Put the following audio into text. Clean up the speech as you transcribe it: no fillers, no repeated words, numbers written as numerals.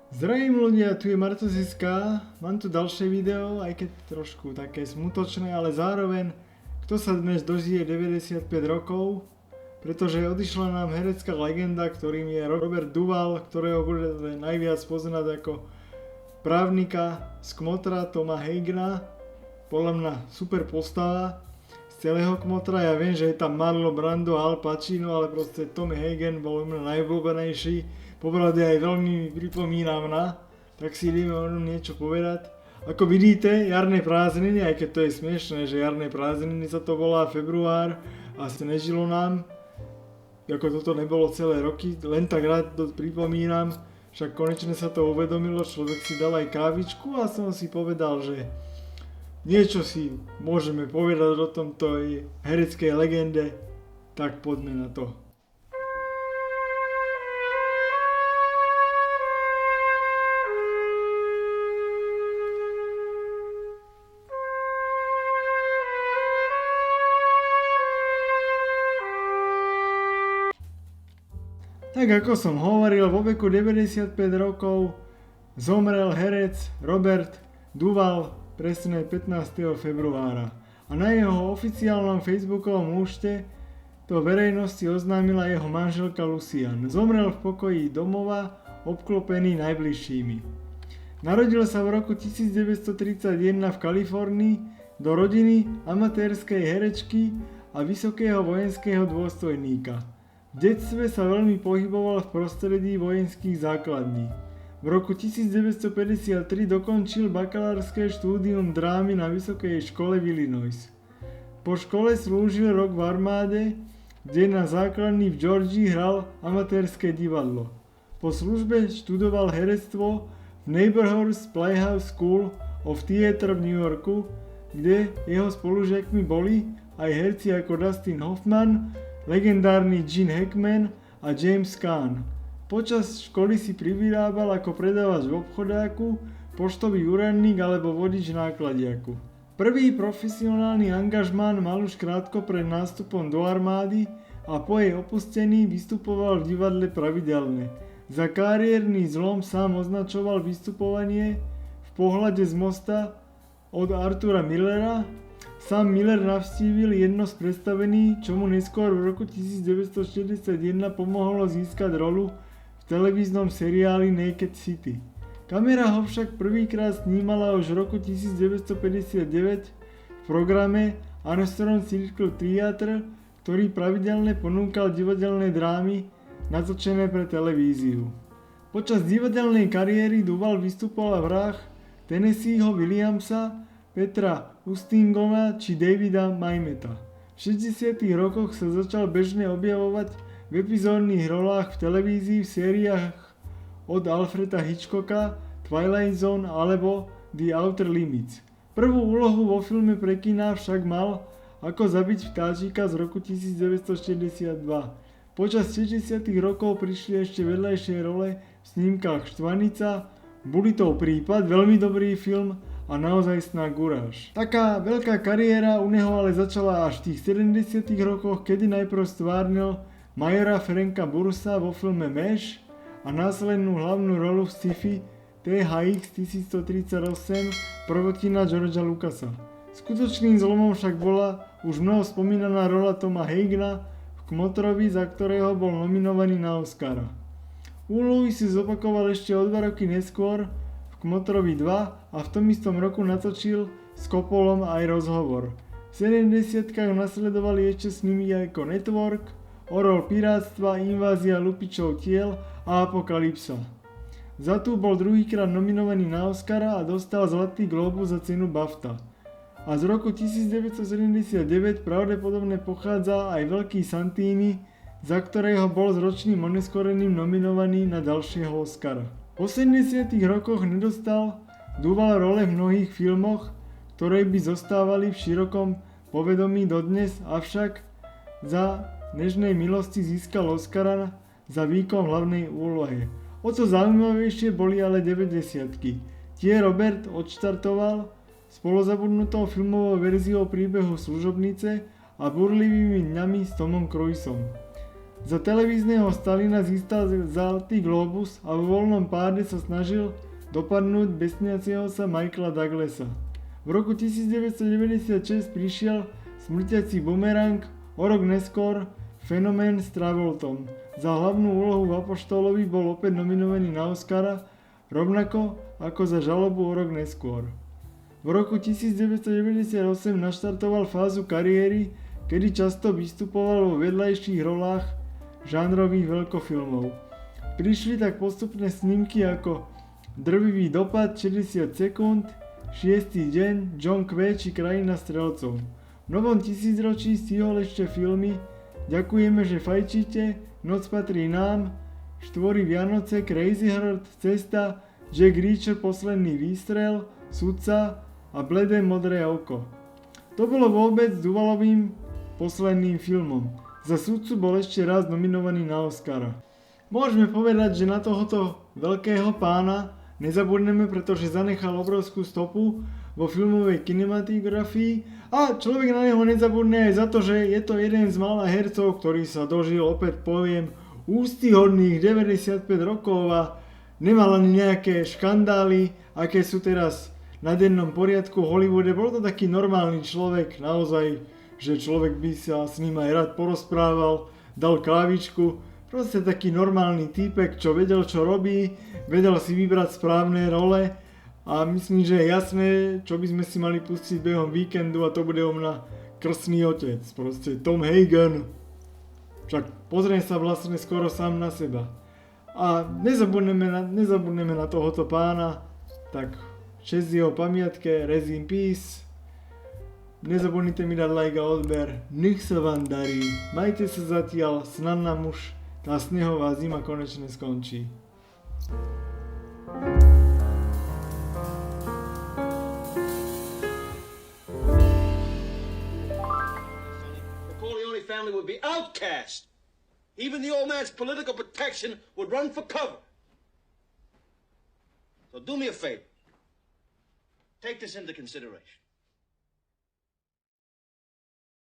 Zdravím ľudia, tu je Marto Ziska, mám tu ďalšie video, aj keď trošku také smutočné, ale zároveň, kto sa dnes dožije 95 rokov, pretože odišla nám herecká legenda, ktorým je Robert Duvall, ktorého budete najviac poznať ako právnika z Kmotra Toma Hagena, podľa mňa super postava z celého Kmotra. Ja viem, že je tam Marlon Brando a Al Pacino, ale proste Tom Hagen bol mňa najobľúbenejší. Popravde aj veľmi pripomína mňa, tak si ideme o ňom niečo povedať. Ako vidíte, jarné prázdniny, aj keď to je smiešné, že jarné prázdniny sa to volá február a sa nežilo nám, ako toto nebolo celé roky, len tak rád to pripomínam, však konečne sa to uvedomilo, človek si dal aj kávičku a som si povedal, že niečo si môžeme povedať o tomto hereckej legende, tak poďme na to. Tak ako som hovoril, vo veku 95 rokov zomrel herec Robert Duvall presne 15. februára. A na jeho oficiálnom facebookovom účte to verejnosti oznámila jeho manželka Lucian. Zomrel v pokoji domova, obklopený najbližšími. Narodil sa v roku 1931 v Kalifornii do rodiny amatérskej herečky a vysokého vojenského dôstojníka. V detstve sa veľmi pohyboval v prostredí vojenských základní. V roku 1953 dokončil bakalárske štúdium drámy na vysokej škole v Illinois. Po škole slúžil rok v armáde, kde na základni v Georgii hral amatérske divadlo. Po službe študoval herectvo v Neighborhood Playhouse School of Theatre v New Yorku, kde jeho spolužiakmi boli aj herci ako Dustin Hoffman, legendárny Gene Hackman a James Caan. Počas školy si privyrábal ako predávač v obchodáku, poštový úradník alebo vodič nákladiaku. Prvý profesionálny angažmán mal už krátko pred nástupom do armády a po jej opustení vystupoval v divadle pravidelne. Za kariérny zlom sám označoval vystupovanie v Pohľade z mosta od Artura Millera. Sám Miller navštívil jedno z predstavení, čo mu neskôr v roku 1961 pomohlo získať rolu v televíznom seriáli Naked City. Kamera ho však prvýkrát snímala už v roku 1959 v programe Armstrong Circle Theatre, ktorý pravidelne ponúkal divadelné drámy natočené pre televíziu. Počas divadelnej kariéry Duvall vystupoval v hrách Tennesseeho Williamsa, Petra Ustingona či Davida Maimeta. V 60. rokoch sa začal bežne objavovať v epizódnych rolách v televízii v sériách od Alfreda Hitchcocka, Twilight Zone alebo The Outer Limits. Prvú úlohu vo filme pre kina však mal Ako zabiť vtáčika z roku 1962. Počas 60. rokov prišli ešte vedľajšie role v snímkach Štvanica, Bulitov prípad, veľmi dobrý film, a naozajstná guráž. Taká veľká kariéra u neho ale začala až v tých 70. rokoch, kedy najprv stvárnil majora Franka Bursa vo filme Mesh a následnú hlavnú rolu v sci-fi THX 1138 prvotina Georgea Lucasa. Skutočným zlomom však bola už mnoho spomínaná rola Toma Hagena v Kmotrovi, za ktorého bol nominovaný na Oscara. Úlohy si zopakoval ešte o 2 roky neskôr Kmotrovi 2 a v tom istom roku natočil s Coppolom aj Rozhovor. V 70-kách nasledovali ešte s nimi ako Network, Orol pirátstva, Invázia lupičov tiel a Apokalypsa. Za tú bol druhýkrát nominovaný na Oscara a dostal Zlatý glóbus za cenu BAFTA. A z roku 1979 pravdepodobne pochádza aj Veľký Santini, za ktorého bol s ročným oneskoreným nominovaný na ďalšieho Oscara. V 80. rokoch nedostal Duvall role v mnohých filmoch, ktoré by zostávali v širokom povedomí dodnes, avšak za Nežnej milosti získal Oscara za výkon hlavnej úlohe. O to zaujímavejšie boli ale 90-ky. Tie Robert odštartoval spoluzabudnutou filmovou verziou príbehu Služobnice a burlivými dňami s Tomom Cruisom. Za televízneho Stalina získal Zlatý globus a vo voľnom páde sa snažil dopadnúť besniaceho sa Michaela Douglasa. V roku 1996 prišiel Smrtiaci bumerang, o rok neskôr Fenomén s Travoltom. Za hlavnú úlohu v Apoštolovi bol opäť nominovaný na Oscara, rovnako ako za Žalobu o rok neskôr. V roku 1998 naštartoval fázu kariéry, kedy často vystupoval vo vedľajších rolách žánrových veľkofilmov. Prišli tak postupné snímky ako Drvivý dopad, 60 sekúnd, 6. deň, John Q či Krajina strelcov. V novom tisícročí stihol ešte filmy Ďakujeme, že fajčíte, Noc patrí nám, Štvory Vianoce, Crazy Heart, Cesta, Jack Reacher, Posledný výstrel, Sudca a Bledé modré oko. To bolo vôbec Duvalovým posledným filmom. Za Sudcu bol ešte raz nominovaný na Oscara. Môžeme povedať, že na tohoto veľkého pána nezabudneme, pretože zanechal obrovskú stopu vo filmovej kinematografii a človek na neho nezabudne aj za to, že je to jeden z mála hercov, ktorý sa dožil, opäť poviem, úctyhodných 95 rokov a nemal ani nejaké škandály, aké sú teraz na dennom poriadku v Hollywoode. Bol to taký normálny človek, naozaj, že človek by sa s ním aj rád porozprával, dal kávičku. Proste taký normálny týpek, čo vedel, čo robí, vedel si vybrať správne role a myslím, že je jasné, čo by sme si mali pustiť behom víkendu a to bude o mňa Krstný otec. Proste Tom Hagen. Však pozriem sa vlastne skoro sám na seba. A nezabudneme na tohoto pána, tak česť jeho pamiatke, rest in peace. Nezabudnite mi dať like a odber, nech sa vám darí, majte sa zatiaľ, snad nám už tá snehová zima konečne skončí. The Corleone family would be outcast. Even the old man's political protection would run for cover. So do me a favor. Take this into consideration.